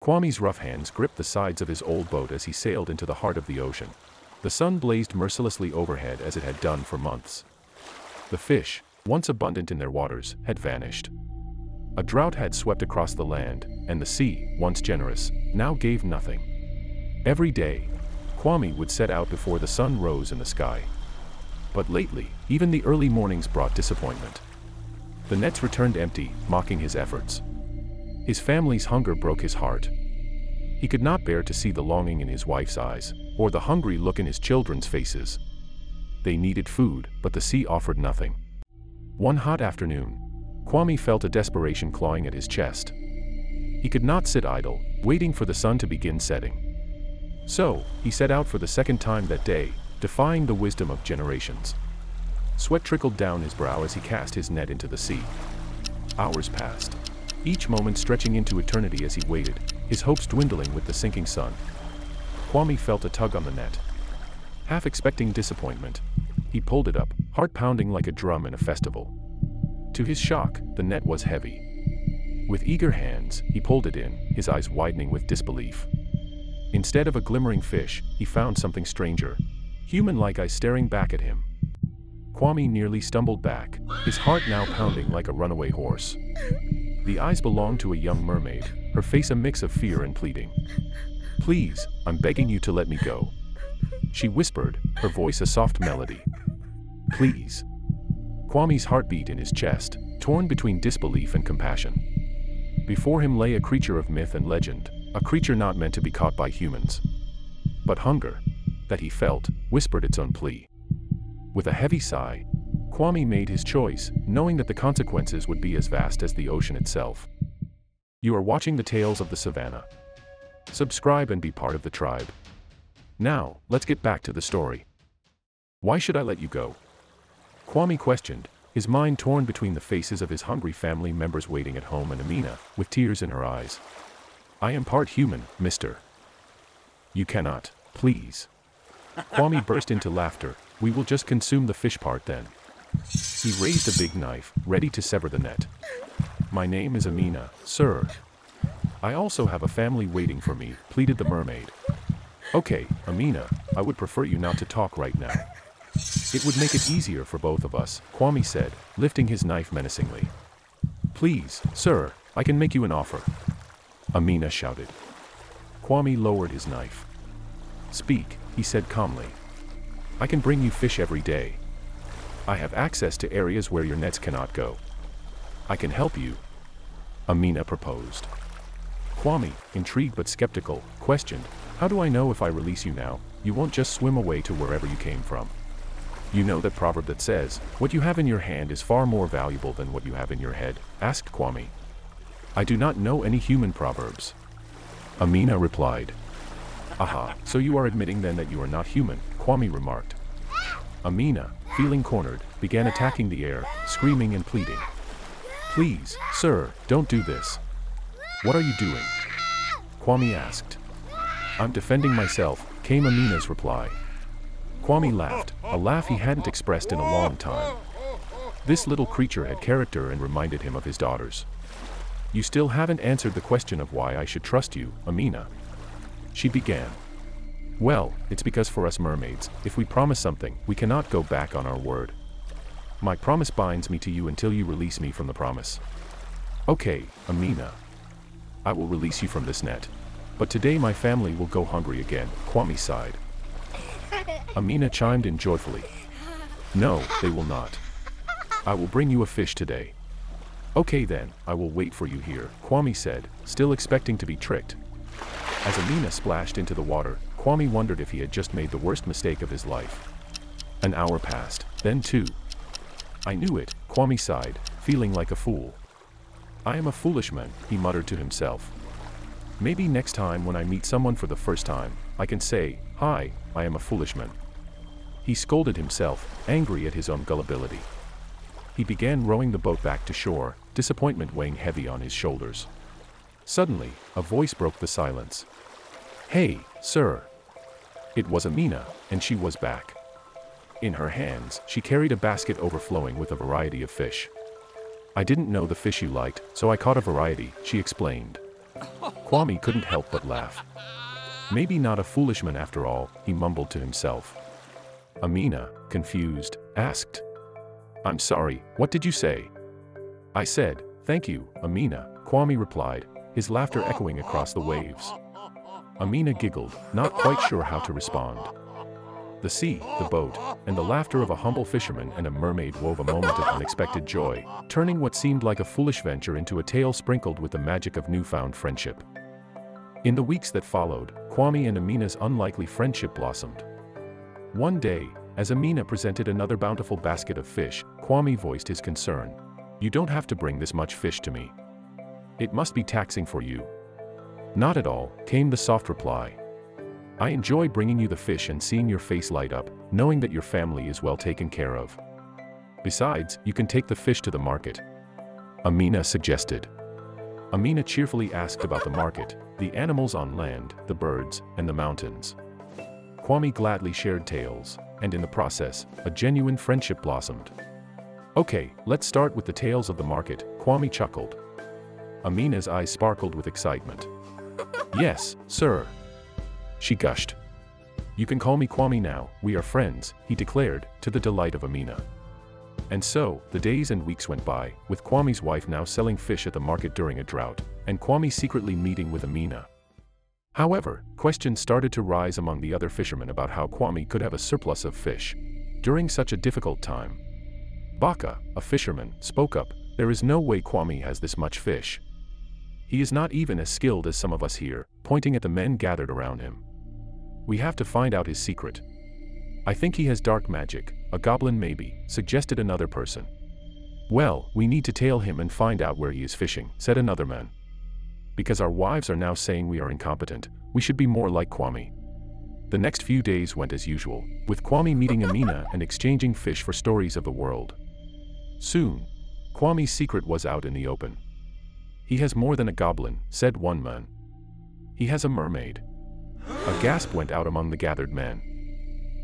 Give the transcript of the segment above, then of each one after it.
Kwame's rough hands gripped the sides of his old boat as he sailed into the heart of the ocean. The sun blazed mercilessly overhead as it had done for months. The fish, once abundant in their waters, had vanished. A drought had swept across the land, and the sea, once generous, now gave nothing. Every day, Kwame would set out before the sun rose in the sky. But lately, even the early mornings brought disappointment. The nets returned empty, mocking his efforts. His family's hunger broke his heart. He could not bear to see the longing in his wife's eyes, or the hungry look in his children's faces. They needed food, but the sea offered nothing. One hot afternoon, Kwame felt a desperation clawing at his chest. He could not sit idle, waiting for the sun to begin setting. So, he set out for the second time that day, defying the wisdom of generations. Sweat trickled down his brow as he cast his net into the sea. Hours passed, each moment stretching into eternity as he waited, his hopes dwindling with the sinking sun. Kwame felt a tug on the net. Half expecting disappointment, he pulled it up, heart pounding like a drum in a festival. To his shock, the net was heavy. With eager hands, he pulled it in, his eyes widening with disbelief. Instead of a glimmering fish, he found something stranger, human-like eyes staring back at him. Kwame nearly stumbled back, his heart now pounding like a runaway horse. The eyes belonged to a young mermaid, her face a mix of fear and pleading. "Please, I'm begging you to let me go," she whispered, her voice a soft melody. "Please." Kwame's heart beat in his chest, torn between disbelief and compassion. Before him lay a creature of myth and legend, a creature not meant to be caught by humans. But hunger, that he felt, whispered its own plea. With a heavy sigh, Kwame made his choice, knowing that the consequences would be as vast as the ocean itself. You are watching the Tales of the Savanna. Subscribe and be part of the tribe. Now, let's get back to the story. Why should I let you go? Kwame questioned, his mind torn between the faces of his hungry family members waiting at home and Amina, with tears in her eyes. I am part human, mister. You cannot, please. Kwame burst into laughter. We will just consume the fish part then. He raised a big knife, ready to sever the net. My name is Amina, sir. I also have a family waiting for me, pleaded the mermaid. Okay, Amina, I would prefer you not to talk right now. It would make it easier for both of us, Kwame said, lifting his knife menacingly. Please, sir, I can make you an offer. Amina shouted. Kwame lowered his knife. Speak, he said calmly. I can bring you fish every day. I have access to areas where your nets cannot go. I can help you. Amina proposed. Kwame, intrigued but skeptical, questioned, how do I know if I release you now, you won't just swim away to wherever you came from? You know that proverb that says, what you have in your hand is far more valuable than what you have in your head, asked Kwame. I do not know any human proverbs. Amina replied. Aha, so you are admitting then that you are not human, Kwame remarked. Amina, feeling cornered, began attacking the air, screaming and pleading. Please, sir, don't do this. What are you doing? Kwame asked. I'm defending myself, came Amina's reply. Kwame laughed, a laugh he hadn't expressed in a long time. This little creature had character and reminded him of his daughters. You still haven't answered the question of why I should trust you, Amina. She began. Well, it's because for us mermaids, if we promise something, we cannot go back on our word. My promise binds me to you until you release me from the promise. Okay, Amina. I will release you from this net. But today my family will go hungry again, Kwame sighed. Amina chimed in joyfully. No, they will not. I will bring you a fish today. Okay then, I will wait for you here, Kwame said, still expecting to be tricked. As Amina splashed into the water, Kwame wondered if he had just made the worst mistake of his life. An hour passed, then two. I knew it, Kwame sighed, feeling like a fool. I am a foolish man, he muttered to himself. Maybe next time when I meet someone for the first time, I can say, hi, I am a foolish man. He scolded himself, angry at his own gullibility. He began rowing the boat back to shore, disappointment weighing heavy on his shoulders. Suddenly, a voice broke the silence. Hey, sir. It was Amina, and she was back. In her hands, she carried a basket overflowing with a variety of fish. I didn't know the fish you liked, so I caught a variety, she explained. Kwame couldn't help but laugh. Maybe not a foolish man after all, he mumbled to himself. Amina, confused, asked, "I'm sorry, what did you say?" "I said, thank you, Amina," Kwame replied, his laughter echoing across the waves. Amina giggled, not quite sure how to respond. The sea, the boat, and the laughter of a humble fisherman and a mermaid wove a moment of unexpected joy, turning what seemed like a foolish venture into a tale sprinkled with the magic of newfound friendship. In the weeks that followed, Kwame and Amina's unlikely friendship blossomed. One day, as Amina presented another bountiful basket of fish, Kwame voiced his concern. "You don't have to bring this much fish to me. It must be taxing for you." "Not at all," came the soft reply. "I enjoy bringing you the fish and seeing your face light up, knowing that your family is well taken care of. Besides, you can take the fish to the market," Amina suggested. Amina cheerfully asked about the market, the animals on land, the birds, and the mountains. Kwame gladly shared tales, and in the process, a genuine friendship blossomed. "Okay, let's start with the tales of the market," Kwame chuckled. Amina's eyes sparkled with excitement. "Yes, sir," she gushed. "You can call me Kwame now, we are friends," he declared, to the delight of Amina. And so, the days and weeks went by, with Kwame's wife now selling fish at the market during a drought, and Kwame secretly meeting with Amina. However, questions started to rise among the other fishermen about how Kwame could have a surplus of fish during such a difficult time. Baka, a fisherman, spoke up, "There is no way Kwame has this much fish. He is not even as skilled as some of us here," pointing at the men gathered around him. "We have to find out his secret." "I think he has dark magic, a goblin maybe," suggested another person. "Well, we need to tail him and find out where he is fishing," said another man. "Because our wives are now saying we are incompetent, we should be more like Kwame." The next few days went as usual, with Kwame meeting Amina and exchanging fish for stories of the world. Soon, Kwame's secret was out in the open. "He has more than a goblin," said one man. "He has a mermaid." A gasp went out among the gathered men.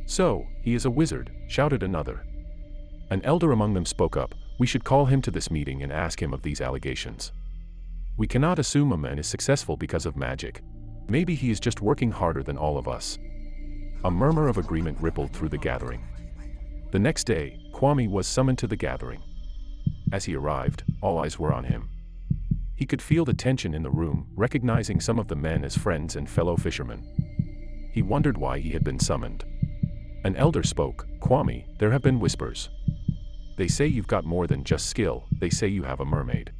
"So, he is a wizard," shouted another. An elder among them spoke up, "We should call him to this meeting and ask him of these allegations. We cannot assume a man is successful because of magic. Maybe he is just working harder than all of us." A murmur of agreement rippled through the gathering. The next day, Kwame was summoned to the gathering. As he arrived, all eyes were on him. He could feel the tension in the room, recognizing some of the men as friends and fellow fishermen. He wondered why he had been summoned. An elder spoke, "Kwame, there have been whispers. They say you've got more than just skill, they say you have a mermaid."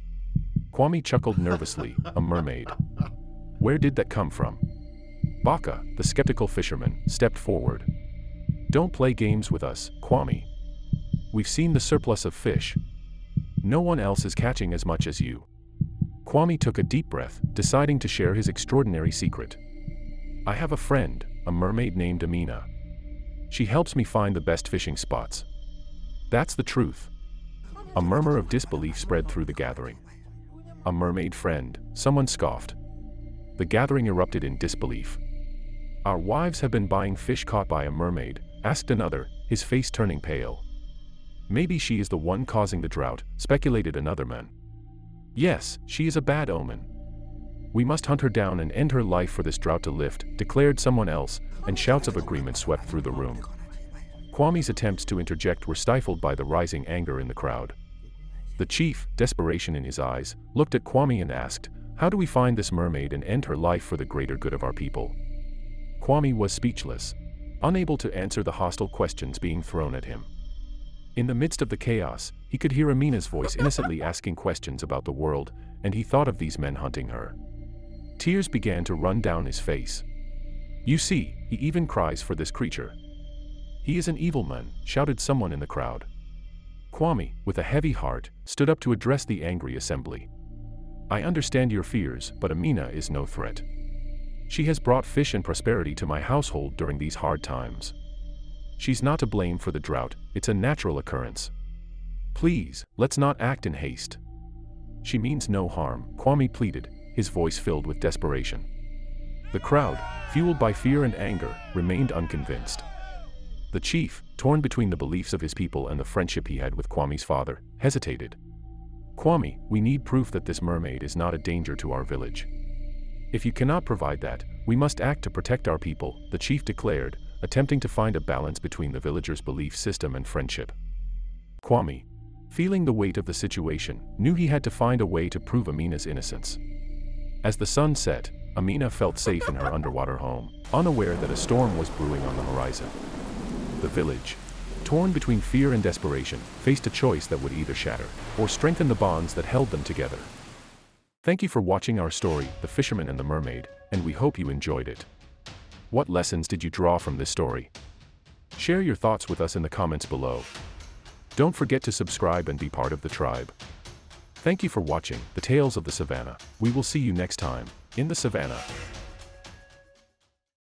Kwame chuckled nervously, "A mermaid? Where did that come from?" Baka, the skeptical fisherman, stepped forward. "Don't play games with us, Kwame. We've seen the surplus of fish. No one else is catching as much as you." Kwame took a deep breath, deciding to share his extraordinary secret. "I have a friend, a mermaid named Amina. She helps me find the best fishing spots." "That's the truth." A murmur of disbelief spread through the gathering. "A mermaid friend," someone scoffed. The gathering erupted in disbelief. "Our wives have been buying fish caught by a mermaid," asked another, his face turning pale. "Maybe she is the one causing the drought," speculated another man. "Yes, she is a bad omen. We must hunt her down and end her life for this drought to lift," declared someone else, and shouts of agreement swept through the room. Kwame's attempts to interject were stifled by the rising anger in the crowd. The chief, desperation in his eyes, looked at Kwame and asked, "How do we find this mermaid and end her life for the greater good of our people?" Kwame was speechless, unable to answer the hostile questions being thrown at him. In the midst of the chaos, he could hear Amina's voice innocently asking questions about the world, and he thought of these men hunting her. Tears began to run down his face. "You see, he even cries for this creature. He is an evil man," shouted someone in the crowd. Kwame, with a heavy heart, stood up to address the angry assembly. "I understand your fears, but Amina is no threat. She has brought fish and prosperity to my household during these hard times. She's not to blame for the drought, it's a natural occurrence. Please, let's not act in haste. She means no harm," Kwame pleaded, his voice filled with desperation. The crowd, fueled by fear and anger, remained unconvinced. The chief, torn between the beliefs of his people and the friendship he had with Kwame's father, hesitated. "Kwame, we need proof that this mermaid is not a danger to our village. If you cannot provide that, we must act to protect our people, the chief declared, attempting to find a balance between the villagers' belief system and friendship. Kwame, feeling the weight of the situation, knew he had to find a way to prove Amina's innocence. As the sun set, Amina felt safe in her underwater home, unaware that a storm was brewing on the horizon. The village, torn between fear and desperation, faced a choice that would either shatter or strengthen the bonds that held them together. Thank you for watching our story, The Fisherman and the Mermaid, and we hope you enjoyed it. What lessons did you draw from this story? Share your thoughts with us in the comments below. Don't forget to subscribe and be part of the tribe. Thank you for watching The Tales of the Savanna. We will see you next time, in the Savanna.